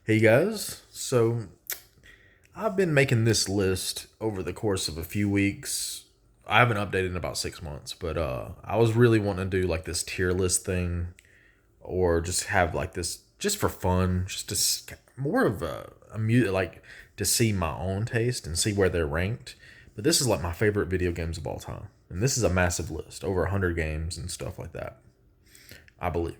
Hey guys, so I've been making this list over the course of a few weeks. I haven't updated in about 6 months, but I was really wanting to do like this tier list thing, or just have like this just for fun, just to more of like to see my own taste and see where they're ranked. But this is like my favorite video games of all time, and this is a massive list, over 100 games and stuff like that. I believe.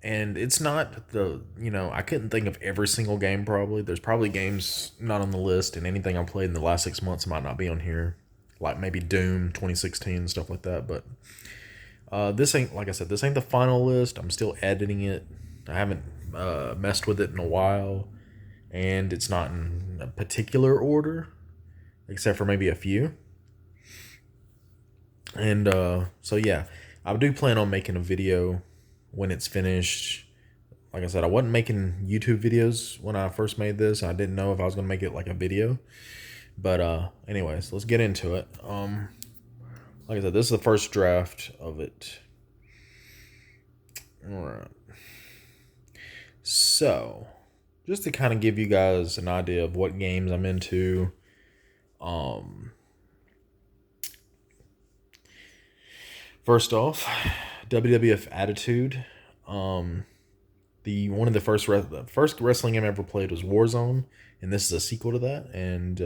And it's not I couldn't think of every single game. Probably there's probably games not on the list, and anything I played in the last 6 months might not be on here, like maybe Doom 2016, stuff like that. But this ain't, like I said, this ain't the final list. I'm still editing it. I haven't messed with it in a while, and it's not in a particular order except for maybe a few. And so yeah, I do plan on making a video when it's finished. Like I said, I wasn't making YouTube videos when I first made this. I didn't know if I was gonna make it like a video. But anyways, let's get into it. Like I said, this is the first draft of it. Alright. So, just to kind of give you guys an idea of what games I'm into. Um First off, WWF Attitude. Um the one of the first wrestling game I ever played was Warzone, and this is a sequel to that. And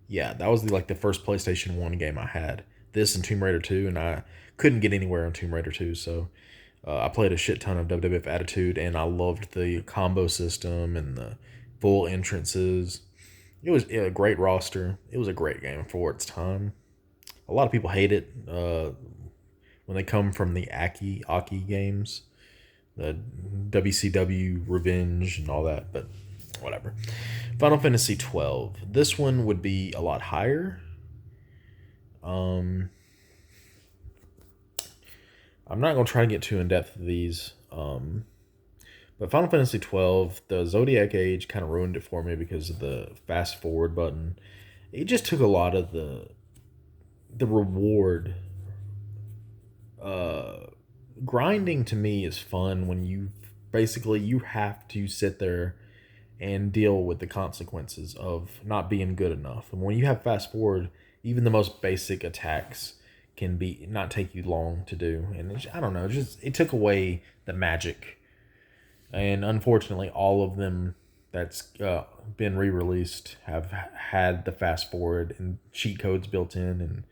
yeah, that was the first PlayStation 1 game I had. This and Tomb Raider 2, and I couldn't get anywhere on Tomb Raider 2, so I played a shit ton of WWF Attitude, and I loved the combo system and the full entrances. It was a great roster. It was a great game for its time. A lot of people hate it when they come from the Aki games, the WCW Revenge and all that, but whatever. Final Fantasy 12. This one would be a lot higher. Um, I'm not gonna try to get too in depth with these. But Final Fantasy 12, the Zodiac Age kind of ruined it for me because of the fast forward button. It just took a lot of the reward. Uh, Grinding to me is fun when you have to sit there and deal with the consequences of not being good enough. And when you have fast forward, even the most basic attacks can be not take you long to do. And I don't know, just it took away the magic. And unfortunately, all of them that's been re-released have had the fast forward and cheat codes built in, and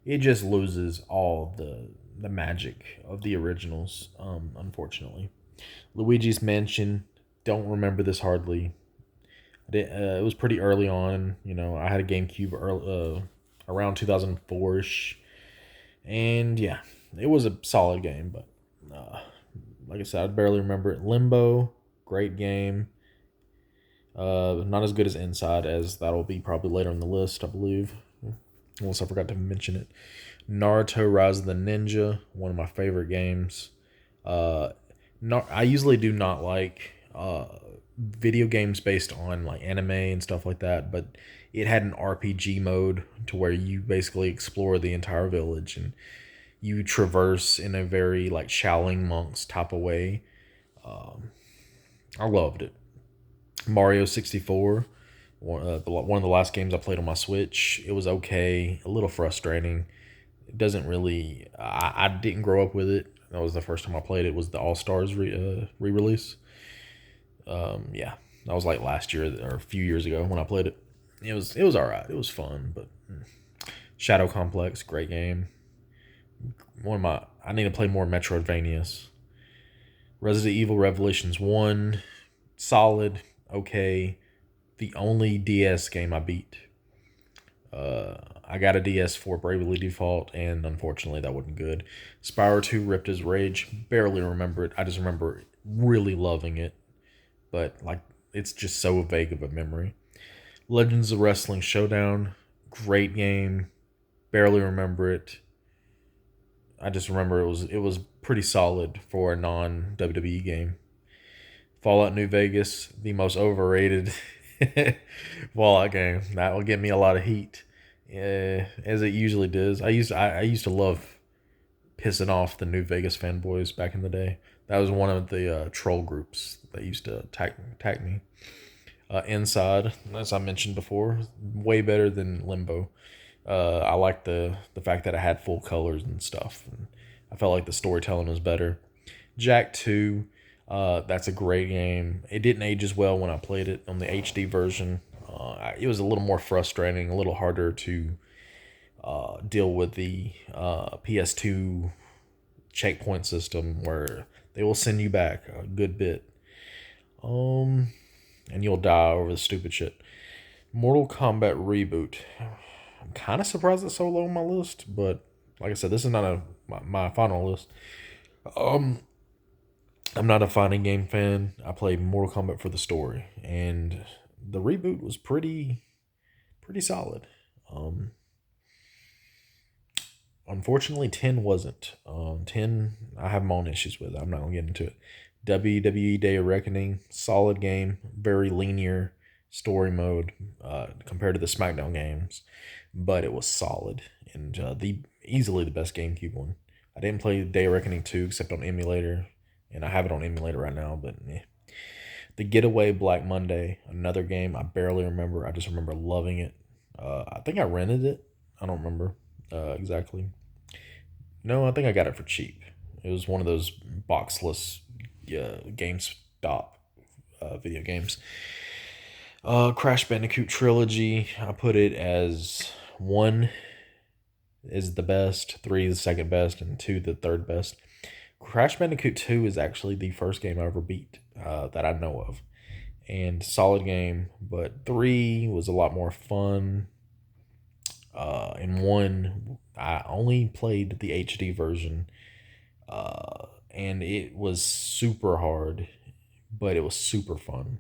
it just loses all the magic of the originals. Unfortunately, Luigi's Mansion. Don't remember this hardly. It was pretty early on. I had a GameCube around 2004 ish, and yeah, it was a solid game. But like I said, I barely remember it. Limbo, great game. Not as good as Inside, as that'll be probably later on the list, I believe. Unless I forgot to mention it. Naruto Rise of the Ninja, one of my favorite games. I usually do not like video games based on like anime and stuff like that, but it had an RPG mode to where you basically explore the entire village and you traverse in a very like Shaolin monks type of way. Um, I loved it. Mario 64, one of the last games I played on my Switch. It was okay, a little frustrating. It doesn't really. I didn't grow up with it. That was the first time I played it. Was the All Stars re-release? Yeah, that was like last year or a few years ago when I played it. It was all right. It was fun, but Shadow Complex, great game. I need to play more Metroidvanias. Resident Evil Revelations 1, solid, okay. The only DS game I beat. I got a DS for Bravely Default, and unfortunately that wasn't good. Spyro 2 Ripped as Rage, barely remember it. I just remember really loving it, but like it's just so vague of a memory. Legends of Wrestling Showdown, great game, barely remember it. I just remember it was pretty solid for a non WWE game. Fallout New Vegas, the most overrated Fallout game. That will get me a lot of heat, as it usually does. I used to love pissing off the New Vegas fanboys back in the day. That was one of the troll groups that used to attack me. Inside, as I mentioned before, way better than Limbo. I like the fact that it had full colors and stuff. And I felt like the storytelling was better. Jack 2, that's a great game. It didn't age as well when I played it on the HD version. It was a little more frustrating, a little harder to deal with the PS2 checkpoint system where they will send you back a good bit. Um, and you'll die over the stupid shit. Mortal Kombat reboot. I'm kind of surprised it's so low on my list, but like I said, this is not my final list. Um, I'm not a fighting game fan. I play Mortal Kombat for the story, and the reboot was pretty solid. Um, Unfortunately, 10 wasn't. 10, I have my own issues with. I'm not gonna get into it. WWE Day of Reckoning, solid game, very linear story mode compared to the SmackDown games, but it was solid and the easily the best GameCube one. I didn't play Day of Reckoning 2 except on emulator, and I have it on emulator right now, but The Getaway Black Monday, another game I barely remember. I just remember loving it. I think I rented it. I don't remember exactly. No, I think I got it for cheap. It was one of those boxless GameStop video games. Crash Bandicoot Trilogy, I put it as 1 is the best, 3 is the second best, and 2 the third best. Crash Bandicoot 2 is actually the first game I ever beat that I know of. And solid game, but 3 was a lot more fun. And 1, I only played the HD version, and it was super hard, but it was super fun.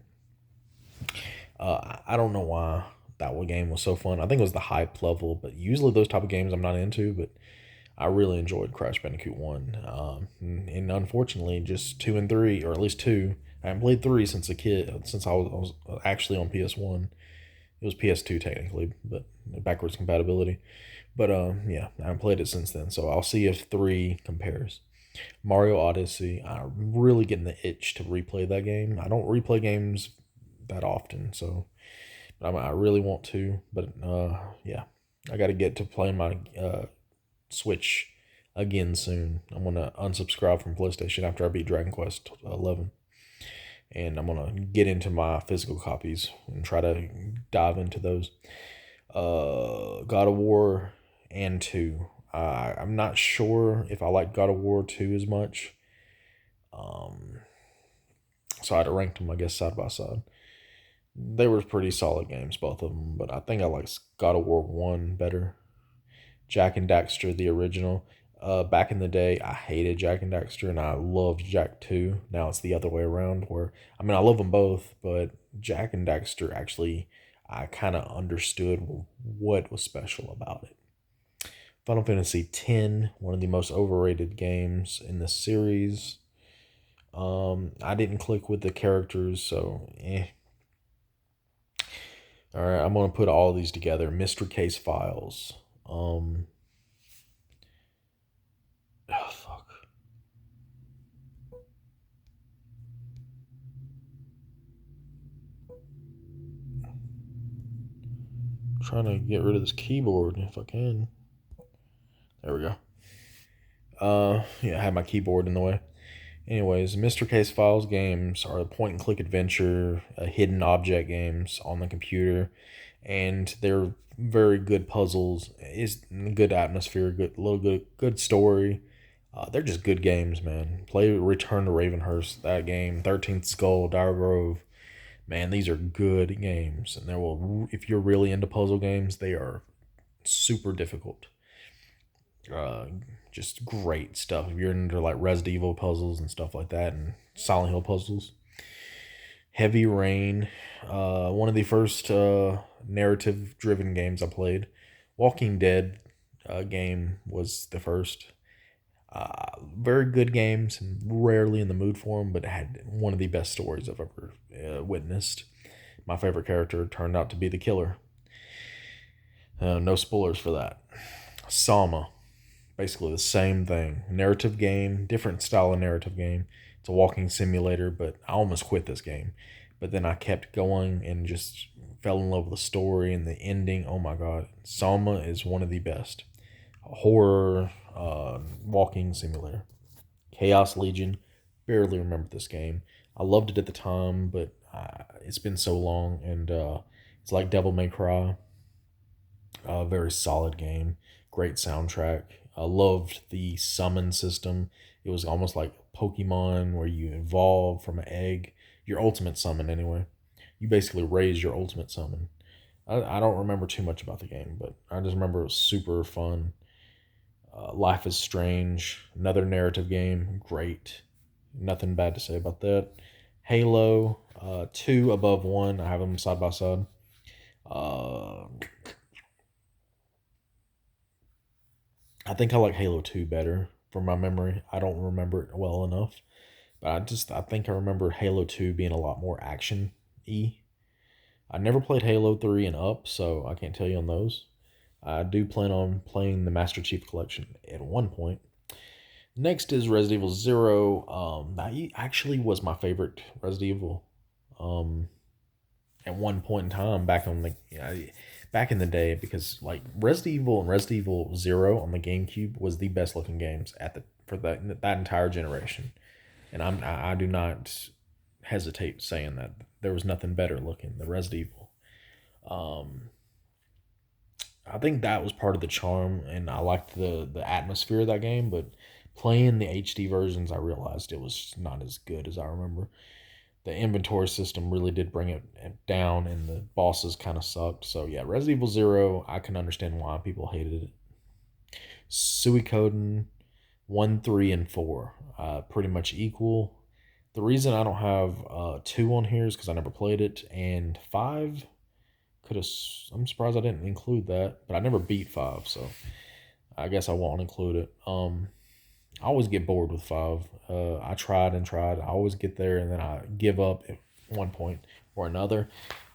I don't know why that one game was so fun. I think it was the hype level, but usually those type of games I'm not into, but I really enjoyed Crash Bandicoot 1. And unfortunately, just 2 and 3, or at least 2. I haven't played 3 since a kid, since I was actually on PS1. It was PS2 technically, but backwards compatibility. But yeah, I haven't played it since then, so I'll see if 3 compares. Mario Odyssey, I'm really getting the itch to replay that game. I don't replay games that often, so but I really want to. But yeah, I got to get to playing my Switch again soon. I'm gonna unsubscribe from PlayStation after I beat Dragon Quest 11, and I'm gonna get into my physical copies and try to dive into those. God of War and 2. I'm not sure if I like God of War 2 as much. Um, so I'd rank them, I guess, side by side. They were pretty solid games, both of them, but I think I like God of War 1 better. Jak and Daxter, the original. Back in the day, I hated Jak and Daxter, and I loved Jak 2. Now it's the other way around, where, I mean, I love them both, but Jak and Daxter actually, I kind of understood what was special about it. Final Fantasy X, one of the most overrated games in the series. I didn't click with the characters, so eh. All right, I'm gonna put all these together. Mystery Case Files. Oh fuck. I'm trying to get rid of this keyboard if I can. There we go. Yeah, I had my keyboard in the way. Anyways, Mr. Case Files games are point and click adventure, hidden object games on the computer, and they're very good puzzles. It's good atmosphere, good story. They're just good games, man. Play Return to Ravenhurst, that game, 13th Skull, Dire Grove. Man, these are good games, and if you're really into puzzle games, they are super difficult. Uh, just great stuff. If you're into like Resident Evil puzzles and stuff like that, and Silent Hill puzzles. Heavy Rain, one of the first narrative-driven games I played. Walking Dead game was the first. Very good games, and rarely in the mood for them, but it had one of the best stories I've ever witnessed. My favorite character turned out to be the killer. No spoilers for that. Sama, basically the same thing. Narrative game, different style of narrative game. It's a walking simulator, but I almost quit this game. But then I kept going and just fell in love with the story and the ending. Oh my god, Soma is one of the best horror walking simulator. Chaos Legion, barely remember this game. I loved it at the time, but it's been so long, and it's like Devil May Cry. A very solid game, great soundtrack. I loved the summon system. It was almost like Pokemon, where you evolve from an egg, your ultimate summon anyway. You basically raise your ultimate summon. I don't remember too much about the game, but I just remember it was super fun. Life is Strange, another narrative game, great. Nothing bad to say about that. Halo, 2 above 1. I have them side by side. Uh, I think I like Halo 2 better from my memory. I don't remember it well enough. But I think I remember Halo 2 being a lot more action y. I never played Halo 3 and up, so I can't tell you on those. I do plan on playing the Master Chief Collection at one point. Next is Resident Evil Zero. That actually was my favorite Resident Evil. Um, at one point in time, back in the day, because like Resident Evil and Resident Evil Zero on the GameCube was the best looking games at the for that entire generation, and I do not hesitate saying that there was nothing better looking than Resident Evil. Um, I think that was part of the charm, and I liked the atmosphere of that game. But playing the HD versions, I realized it was not as good as I remember. The inventory system really did bring it down, and the bosses kind of sucked. So yeah, Resident Evil Zero, I can understand why people hated it. Suikoden 1, 3, and 4, pretty much equal. The reason I don't have 2 on here is because I never played it, and 5 could have. I'm surprised I didn't include that, but I never beat 5, so I guess I won't include it. I always get bored with 5. I tried and tried. I always get there and then I give up at one point or another.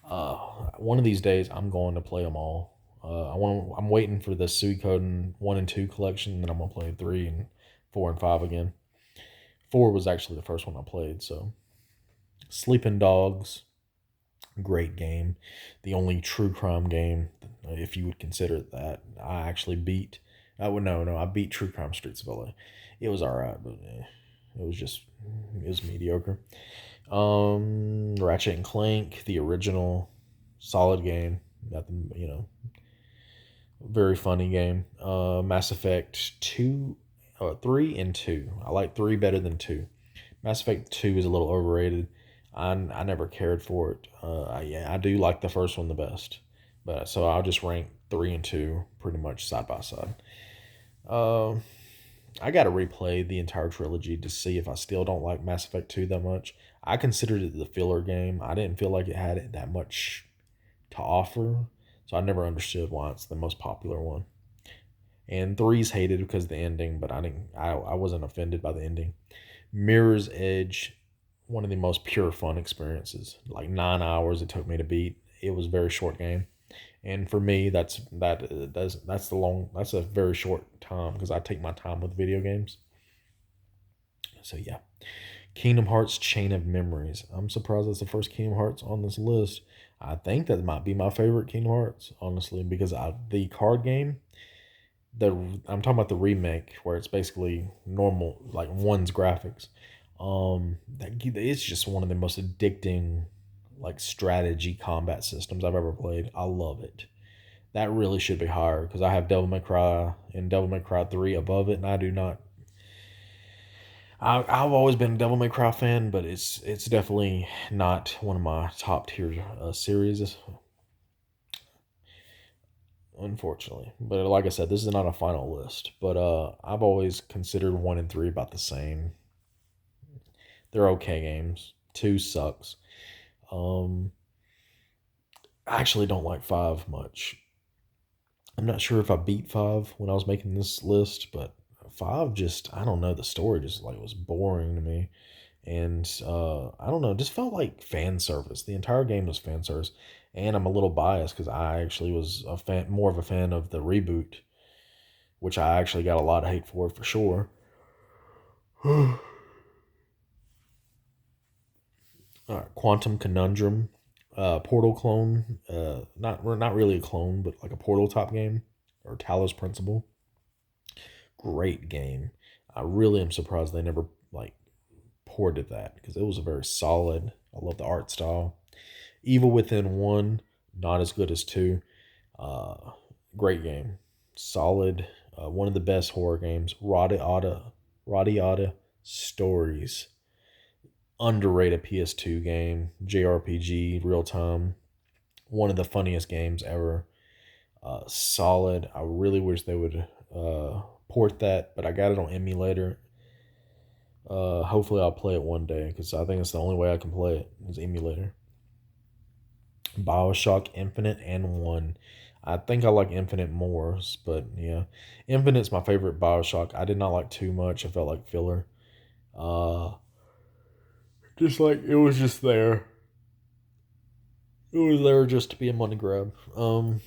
Uh, One of these days, I'm going to play them all. I'm waiting for the Suikoden 1 and 2 collection, and then I'm gonna play 3 and 4 and 5 again. 4 was actually the first one I played. So, Sleeping Dogs, great game. The only true crime game, if you would consider it that, I actually beat. I would no, no, I beat True Crime Streets of LA. It was alright, but it was just it was mediocre. Ratchet and Clank, the original, solid game. Nothing, very funny game. Mass Effect 2, 3 and 2. I like 3 better than 2. Mass Effect 2 is a little overrated. I never cared for it. Yeah, I do like the first one the best. But so I'll just rank 3 and 2 pretty much side by side. Uh, I got to replay the entire trilogy to see if I still don't like Mass Effect 2 that much. I considered it the filler game. I didn't feel like it had that much to offer, so I never understood why it's the most popular one. And three's hated because of the ending, but I didn't. I wasn't offended by the ending. Mirror's Edge, one of the most pure fun experiences. Like 9 hours it took me to beat. It was a very short game, and for me, that's a very short time because I take my time with video games. So yeah, Kingdom Hearts Chain of Memories. I'm surprised that's the first Kingdom Hearts on this list. I think that might be my favorite Kingdom Hearts, honestly, because the card game, the I'm talking about the remake where it's basically normal, like one's graphics. It's just one of the most addicting, like strategy combat systems I've ever played. I love it. That really should be higher because I have Devil May Cry and Devil May Cry 3 above it, and I do not. I've always been a Devil May Cry fan, but it's definitely not one of my top tier series, unfortunately. But like I said, this is not a final list. But I've always considered 1 and 3 about the same. They're okay games. 2 sucks. Um, I actually don't like 5 much. I'm not sure if I beat 5 when I was making this list, but 5 just, I don't know, the story just like was boring to me. And I don't know, it just felt like fan service. The entire game was fan service. And I'm a little biased because I actually was more of a fan of the reboot, which I actually got a lot of hate for sure. Quantum Conundrum, Portal clone. Not really a clone, but like a Portal top game, or Talos Principle. Great game. I really am surprised they never like ported that because it was a very solid. I love the art style. Evil Within 1, not as good as 2. Uh, Great game. Solid. One of the best horror games. Radiata Stories. Underrated PS2 game. JRPG, real time. One of the funniest games ever. Solid. I really wish they would port that, but I got it on emulator. Hopefully, I'll play it one day because I think it's the only way I can play it is emulator. Bioshock Infinite and 1. I think I like Infinite more, but yeah. Infinite's my favorite Bioshock. I did not like too much. I felt like filler. Uh, just like it was just there. It was there just to be a money grab. And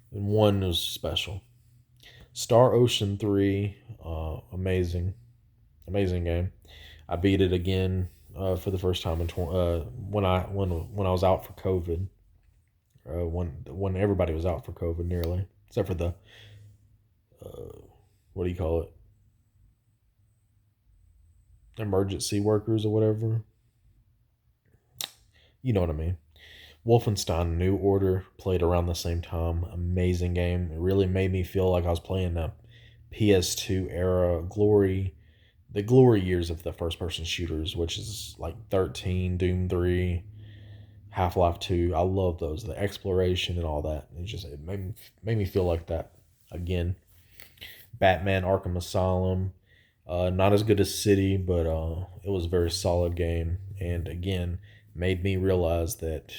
1 was special. Star Ocean 3, amazing. Amazing game. I beat it again for the first time when I was out for COVID. When everybody was out for COVID, nearly except for the what do you call it, emergency workers or whatever. You know what I mean. Wolfenstein New Order played around the same time. Amazing game. It really made me feel like I was playing the PS2 era the glory years of the first person shooters, which is like 13, Doom 3, Half-Life 2. I love those. The exploration and all that. It made me feel like that again. Batman Arkham Asylum. Not as good as City, but it was a very solid game. And again, made me realize that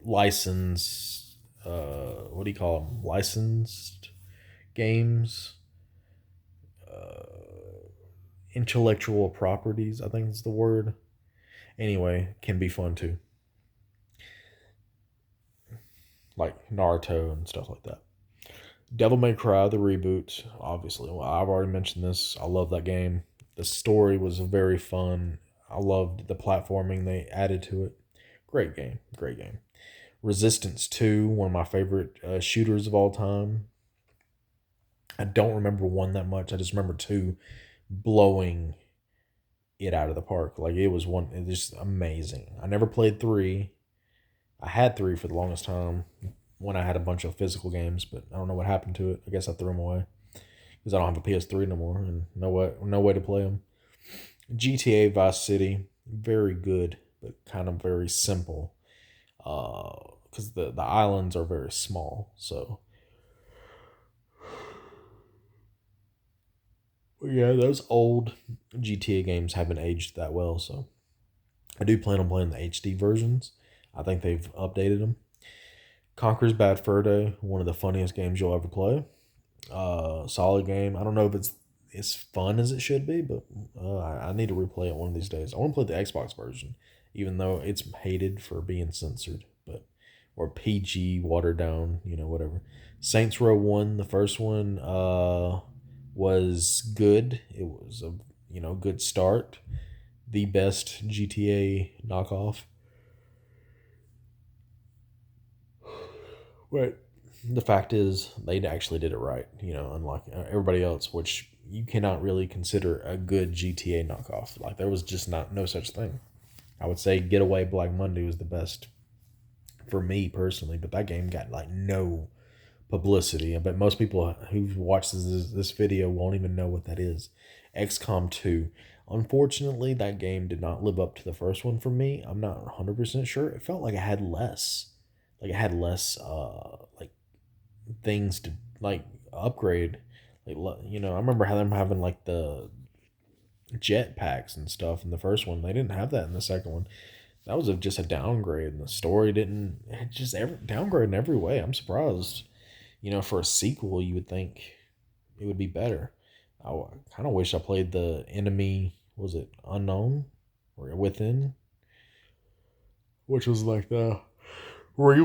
licensed, what do you call them? Licensed games, intellectual properties, I think is the word. Anyway, can be fun too. Like Naruto and stuff like that. Devil May Cry, the reboot, obviously. Well, I've already mentioned this. I love that game. The story was very fun. I loved the platforming they added to it. Great game. Great game. Resistance 2, one of my favorite shooters of all time. I don't remember 1 that much. I just remember 2 blowing it out of the park. Like it was just amazing. I never played 3. I had 3 for the longest time when I had a bunch of physical games, but I don't know what happened to it. I guess I threw them away because I don't have a PS3 no more and no way to play them. GTA Vice City, very good, but kind of very simple. Because the islands are very small, so yeah, those old GTA games haven't aged that well. So I do plan on playing the HD versions. I think they've updated them. Conker's Bad Fur Day, one of the funniest games you'll ever play. Solid game. I don't know if it's as fun as it should be, but I need to replay it one of these days. I want to play the Xbox version, even though it's hated for being censored, but or PG, watered down, whatever. Saints Row 1, the first one, was good. It was a good start. The best GTA knockoff. Right. The fact is, they actually did it right, unlike everybody else, which you cannot really consider a good GTA knockoff. Like, there was just no such thing. I would say Getaway Black Monday was the best for me personally, but that game got like no publicity. I bet most people who watch this video won't even know what that is. XCOM 2. Unfortunately, that game did not live up to the first one for me. I'm not 100% sure. It felt like it had less. Like it had less like things to like upgrade. Like I remember how them having like the jet packs and stuff in the first one. They didn't have that in the second one. That was just a downgrade, and the story didn't. It just downgrade in every way. I'm surprised. For a sequel, you would think it would be better. I kind of wish I played the Enemy. Was it Unknown or Within? Which was like the re-release,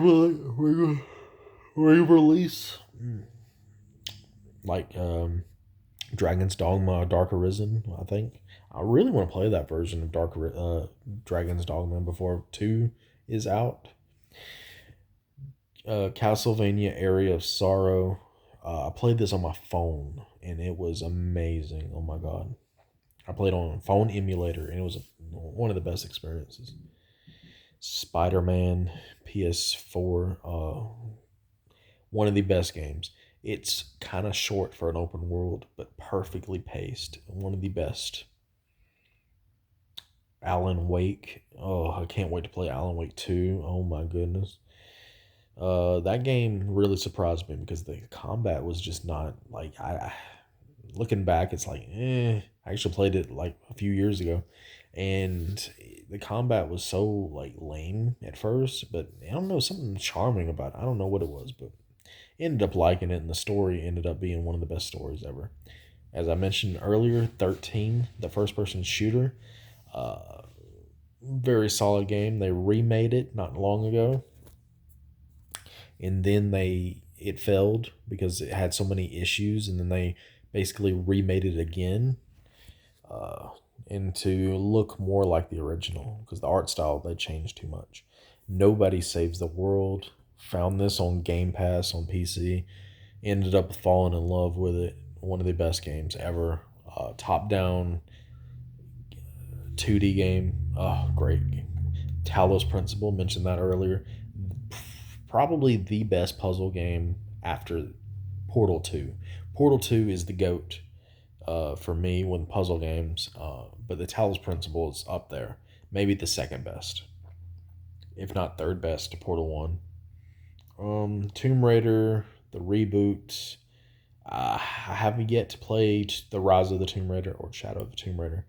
like Dragon's Dogma: Dark Arisen. I think I really want to play that version of Dragon's Dogma before 2 is out. Castlevania Area of Sorrow. I played this on my phone and it was amazing. Oh my god. I played on a phone emulator and it was one of the best experiences. Spider Man PS4. One of the best games. It's kind of short for an open world, but perfectly paced. One of the best. Alan Wake. Oh, I can't wait to play Alan Wake 2. Oh my goodness. That game really surprised me because the combat was just not like looking back, it's like I actually played it like a few years ago, and the combat was so like lame at first, but I don't know, something charming about it. I don't know what it was, but ended up liking it, and the story ended up being one of the best stories ever. As I mentioned earlier, 13, the first person shooter, uh, very solid game. They remade it not long ago, and then it failed because it had so many issues, and then they basically remade it again, uh, and to look more like the original because the art style they changed too much. Nobody Saves the World. Found this on Game Pass on PC. Ended up falling in love with it. One of the best games ever. Top down 2D game. Oh, great game. Talos Principle, mentioned that earlier. Probably the best puzzle game after Portal 2. Portal 2 is the GOAT for me with puzzle games, but the Talos Principle is up there. Maybe the second best, if not third best to Portal 1. Tomb Raider, the reboot. I haven't yet to play The Rise of the Tomb Raider or Shadow of the Tomb Raider,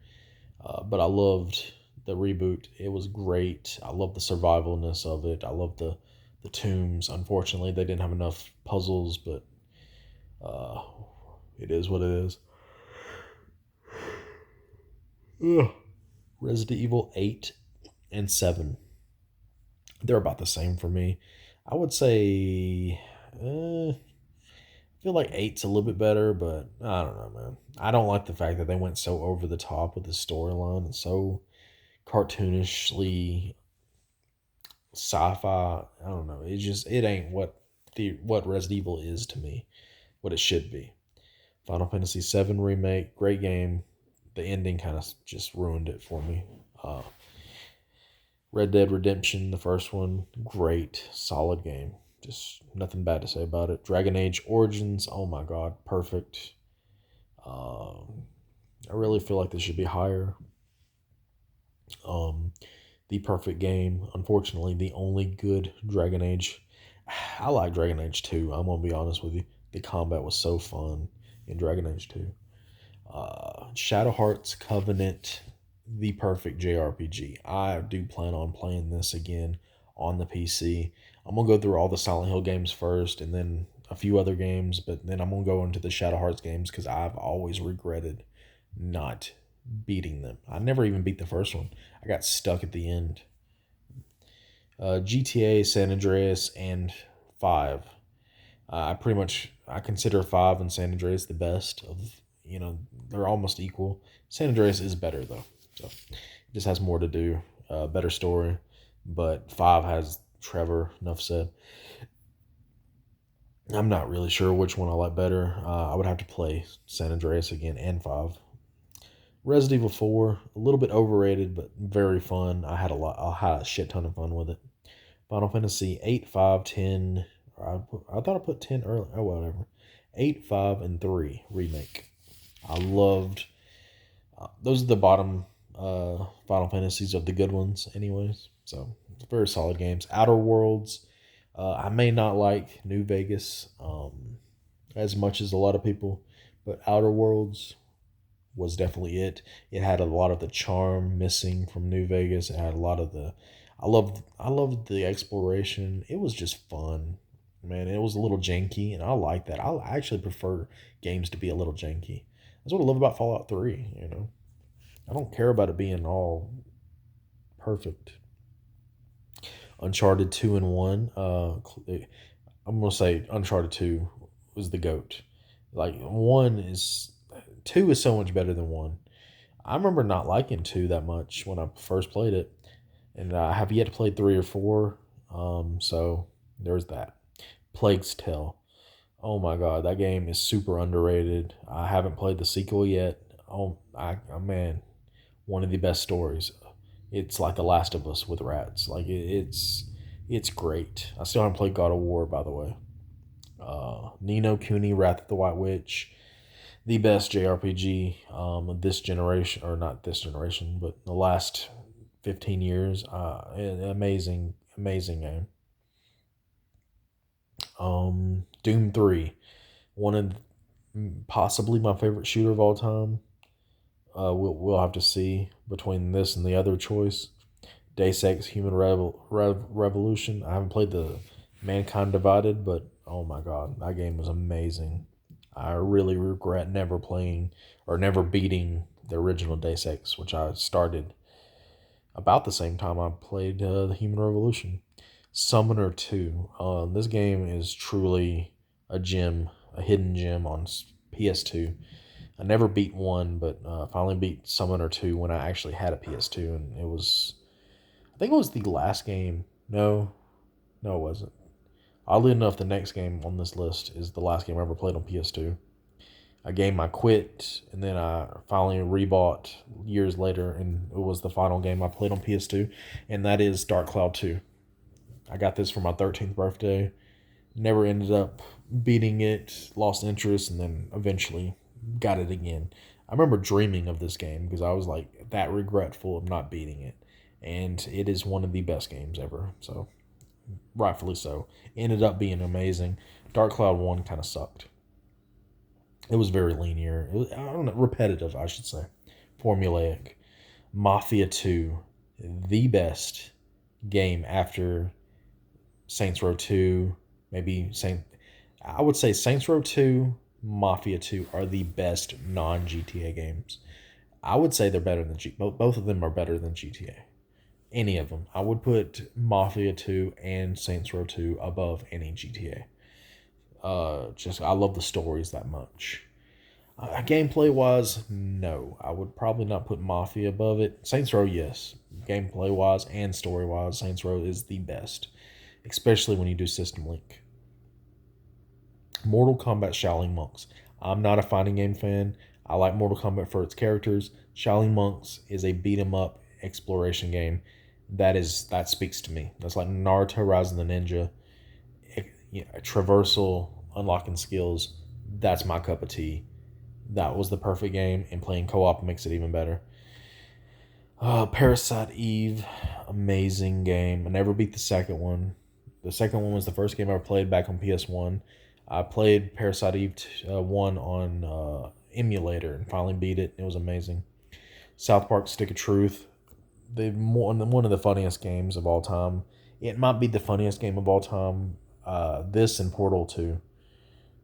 but I loved the reboot. It was great. I love the survivalness of it. I love the tombs. Unfortunately, they didn't have enough puzzles, but uh, it is what it is. Ugh. Resident Evil 8 and 7. They're about the same for me. I would say, I feel like eight's a little bit better, but I don't know, man. I don't like the fact that they went so over the top with the storyline and so cartoonishly sci-fi. I don't know. It ain't what Resident Evil is to me, what it should be. Final Fantasy VII remake, great game. The ending kind of just ruined it for me. Red Dead Redemption, the first one, great, solid game. Just nothing bad to say about it. Dragon Age Origins, oh my god, perfect. Um, I really feel like this should be higher. Um, the perfect game. Unfortunately, the only good Dragon Age. I like Dragon Age 2. I'm gonna be honest with you. The combat was so fun in Dragon Age 2. Shadow Hearts Covenant, the perfect JRPG. I do plan on playing this again on the PC. I'm gonna go through all the Silent Hill games first, and then a few other games, but then I'm gonna go into the Shadow Hearts games because I've always regretted not beating them. I never even beat the first one. I got stuck at the end. GTA, San Andreas, and 5. I consider 5 and San Andreas the best of, they're almost equal. San Andreas is better though, so it just has more to do, better story. But 5 has Trevor. Enough said. I'm not really sure which one I like better. I would have to play San Andreas again and 5. Resident Evil 4, a little bit overrated, but very fun. I had a shit ton of fun with it. Final Fantasy 8, 5, 10. I thought I put 10 early. Oh, whatever. 8, 5, and 3 remake. I loved. Those are the bottom Final Fantasies of the good ones, anyways. So, very solid games. Outer Worlds. I may not like New Vegas as much as a lot of people, but Outer Worlds was definitely it. It had a lot of the charm missing from New Vegas. It had a lot of the. I loved the exploration. It was just fun, man. It was a little janky, and I like that. I actually prefer games to be a little janky. That's what I love about Fallout 3. I don't care about it being all perfect. Uncharted 2 and 1. I'm gonna say Uncharted 2 was the goat. Like 2 is so much better than 1. I remember not liking 2 that much when I first played it, and I have yet to play 3 or 4. So there's that. Plague's Tale. Oh my god, that game is super underrated. I haven't played the sequel yet. Man, one of the best stories. It's like The Last of Us with rats. Like it's great. I still haven't played God of War, by the way. Ni no Kuni, Wrath of the White Witch, the best JRPG this generation, or not this generation, but the last 15 years. Amazing, amazing game. Doom 3, one of possibly my favorite shooter of all time. We'll have to see between this and the other choice. Deus Ex Human Revolution. I haven't played the Mankind Divided, but oh my god, that game was amazing. I really regret never playing or never beating the original Deus Ex, which I started about the same time I played the Human Revolution. Summoner 2. This game is truly a gem, a hidden gem on PS2. I never beat 1, but finally beat Summoner 2 when I actually had a PS2, and it was, I think it was the last game. No, it wasn't. Oddly enough, the next game on this list is the last game I ever played on PS2. A game I quit, and then I finally rebought years later, and it was the final game I played on PS2, and that is Dark Cloud 2. I got this for my 13th birthday. Never ended up beating it, lost interest, and then eventually got it again. I remember dreaming of this game because I was like that regretful of not beating it. And it is one of the best games ever. So, rightfully so. Ended up being amazing. Dark Cloud 1 kind of sucked. It was very linear. It was, I don't know, repetitive, I should say. Formulaic. Mafia 2, the best game after Saints Row 2, I would say Saints Row 2, Mafia 2 are the best non-GTA games. I would say they're better than both of them are better than GTA. Any of them. I would put Mafia 2 and Saints Row 2 above any GTA. Just I love the stories that much. Gameplay wise, no. I would probably not put Mafia above it. Saints Row, yes. Gameplay wise and story wise, Saints Row is the best. Especially when you do System Link. Mortal Kombat Shaolin Monks. I'm not a fighting game fan. I like Mortal Kombat for its characters. Shaolin Monks is a beat 'em up exploration game. That speaks to me. That's like Naruto Rise of the Ninja. Traversal, unlocking skills. That's my cup of tea. That was the perfect game, and playing co-op makes it even better. Parasite Eve, amazing game. I never beat the second one. The second one was the first game I ever played back on PS1. I played Parasite Eve 1 on emulator and finally beat it. It was amazing. South Park Stick of Truth, one of the funniest games of all time. It might be the funniest game of all time. This and Portal 2.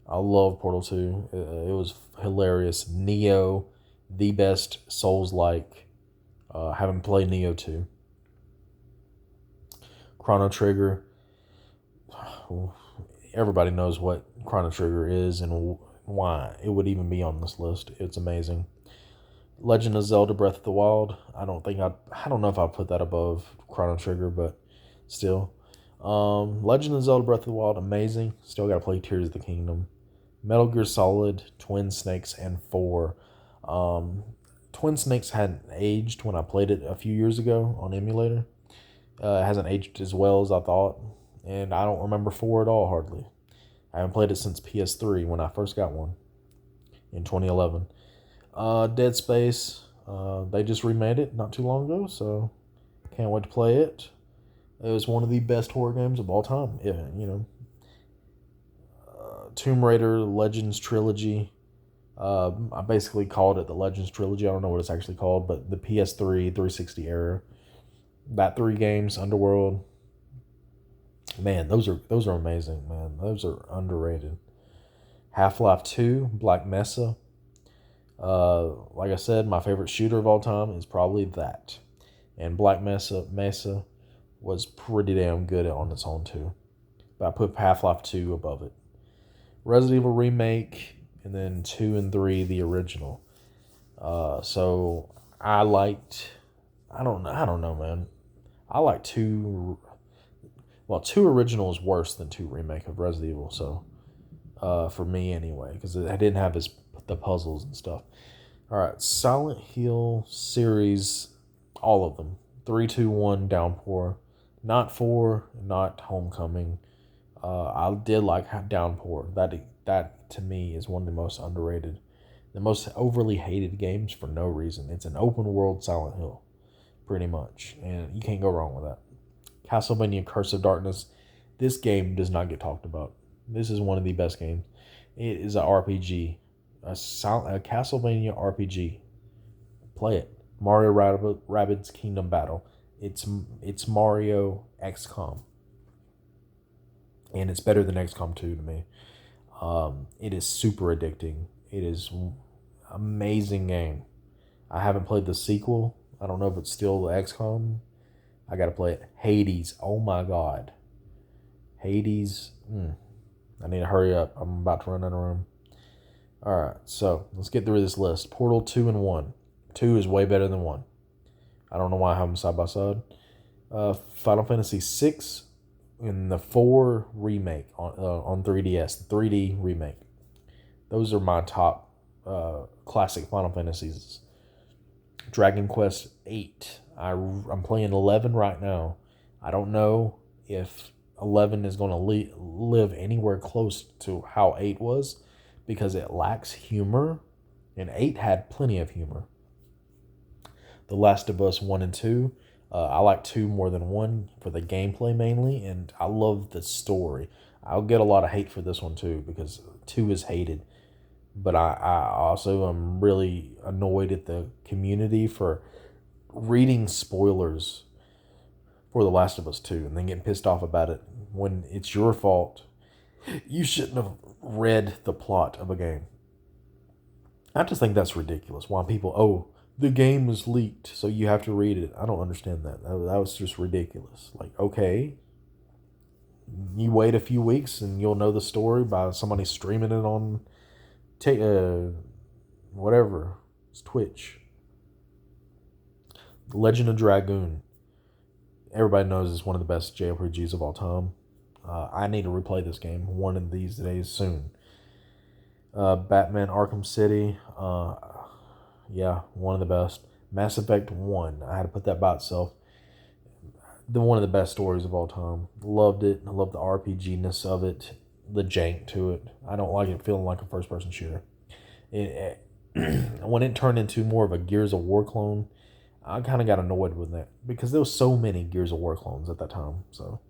I love Portal 2. It was hilarious. Neo, the best Souls-like. Haven't played Neo 2. Chrono Trigger. Everybody knows what Chrono Trigger is and why it would even be on this list. It's amazing. Legend of Zelda Breath of the Wild. I don't know if I put that above Chrono Trigger, but still. Legend of Zelda Breath of the Wild, amazing. Still got to play Tears of the Kingdom. Metal Gear Solid, Twin Snakes, and 4. Twin Snakes hadn't aged when I played it a few years ago on emulator. It hasn't aged as well as I thought, and I don't remember 4 at all, hardly. I haven't played it since PS3 when I first got one in 2011. Dead Space, they just remade it not too long ago, so can't wait to play it. It was one of the best horror games of all time. Yeah, Tomb Raider Legends Trilogy. I basically called it the Legends Trilogy. I don't know what it's actually called, but the PS3 360 era. That 3 games, Underworld. Man, those are amazing, man. Those are underrated. Half-Life 2, Black Mesa. Like I said, my favorite shooter of all time is probably that. And Black Mesa was pretty damn good on its own too. But I put Half-Life 2 above it. Resident Evil Remake, and then 2 and 3, the original. So I liked. I don't know, man. I like two. Well, two original is worse than two remake of Resident Evil. So, for me anyway, because I didn't have the puzzles and stuff. All right, Silent Hill series, all of them. 3, 2, 1, Downpour. Not 4, not Homecoming. I did like Downpour. That to me is one of the most underrated, the most overly hated games for no reason. It's an open world Silent Hill, pretty much, and you can't go wrong with that. Castlevania Curse of Darkness. This game does not get talked about. This is one of the best games. It is an RPG, a Castlevania RPG. Play it. Mario Rabbids Kingdom Battle. It's Mario XCOM, and it's better than XCOM 2 to me. It is super addicting. It is amazing game. I haven't played the sequel. I don't know if it's still the XCOM. I gotta play it. Hades. Oh my god. Hades. I need to hurry up. I'm about to run out of room. Alright, so let's get through this list. Portal 2 and 1. 2 is way better than 1. I don't know why I have them side by side. Final Fantasy 6 and the 4 remake on 3DS. The 3D remake. Those are my top classic Final Fantasies. Dragon Quest 8. I'm playing 11 right now. I don't know if 11 is going to live anywhere close to how 8 was, because it lacks humor, and 8 had plenty of humor. The Last of Us 1 and 2. I like 2 more than 1 for the gameplay mainly, and I love the story. I'll get a lot of hate for this one too, because 2 is hated. But I also am really annoyed at the community for reading spoilers for The Last of Us 2 and then getting pissed off about it when it's your fault. You shouldn't have read the plot of a game. I just think that's ridiculous. Why people, the game was leaked, so you have to read it. I don't understand that. That was just ridiculous. Like, okay, you wait a few weeks and you'll know the story by somebody streaming it on whatever. It's Twitch. Legend of Dragoon. Everybody knows it's one of the best JRPGs of all time. I need to replay this game one of these days soon. Batman Arkham City. Yeah, one of the best. Mass Effect 1. I had to put that by itself. One of the best stories of all time. Loved it. I love the RPG-ness of it. The jank to it. I don't like it feeling like a first-person shooter. When it turned into more of a Gears of War clone, I kind of got annoyed with that, because there was so many Gears of War clones at that time. So,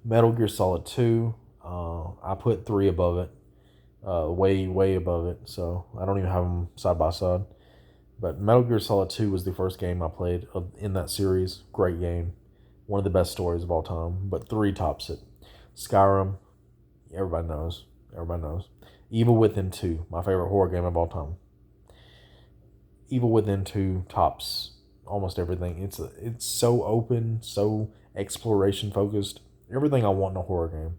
Metal Gear Solid 2, I put 3 above it, way above it. So I don't even have them side by side. But Metal Gear Solid 2 was the first game I played in that series. Great game, one of the best stories of all time. But 3 tops it. Skyrim, everybody knows. Evil Within 2, my favorite horror game of all time. Evil Within 2 tops almost everything. It's so open, so exploration focused. Everything I want in a horror game.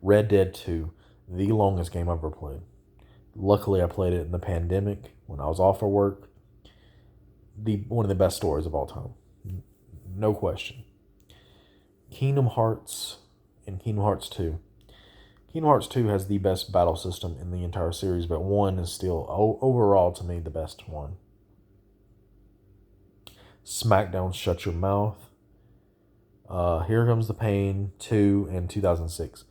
Red Dead 2, the longest game I've ever played. Luckily, I played it in the pandemic when I was off of work. One of the best stories of all time. No question. Kingdom Hearts and Kingdom Hearts 2. Kingdom Hearts 2 has the best battle system in the entire series, but 1 is still, overall to me, the best one. SmackDown Shut Your Mouth. Here Comes the Pain 2 and 2006.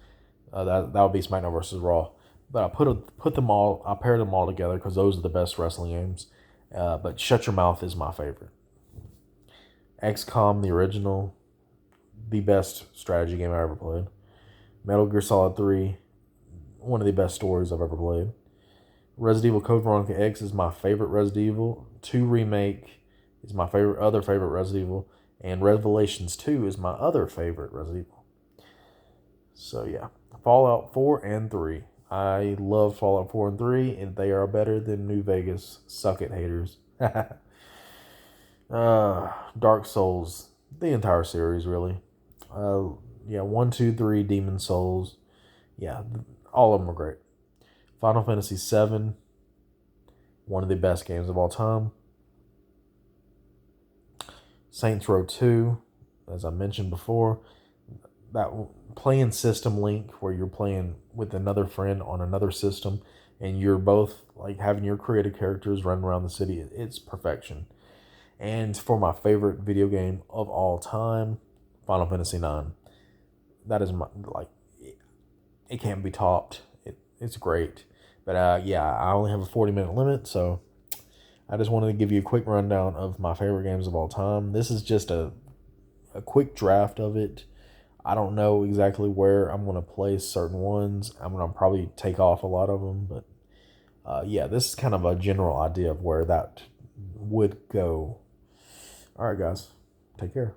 That would be SmackDown versus Raw. But I put them all, I paired them all together because those are the best wrestling games. But Shut Your Mouth is my favorite. XCOM, the original, the best strategy game I ever played. Metal Gear Solid 3, one of the best stories I've ever played. Resident Evil Code Veronica X is my favorite Resident Evil. 2 Remake is my other favorite Resident Evil. And Revelations 2 is my other favorite Resident Evil. So yeah, Fallout 4 and 3. I love Fallout 4 and 3, and they are better than New Vegas. Suck it, haters. Dark Souls, the entire series, really. 1, 2, 3, Demon Souls. Yeah, all of them are great. Final Fantasy 7. one of the best games of all time. Saints Row 2, as I mentioned before, that playing System Link where you're playing with another friend on another system and you're both like having your creative characters run around the city, it's perfection. And for my favorite video game of all time, Final Fantasy IX. That is my, like, it can't be topped. It's great. But yeah, I only have a 40-minute limit, so I just wanted to give you a quick rundown of my favorite games of all time. This is just a quick draft of it. I don't know exactly where I'm going to place certain ones. I'm going to probably take off a lot of them, but yeah, this is kind of a general idea of where that would go. All right, guys, take care.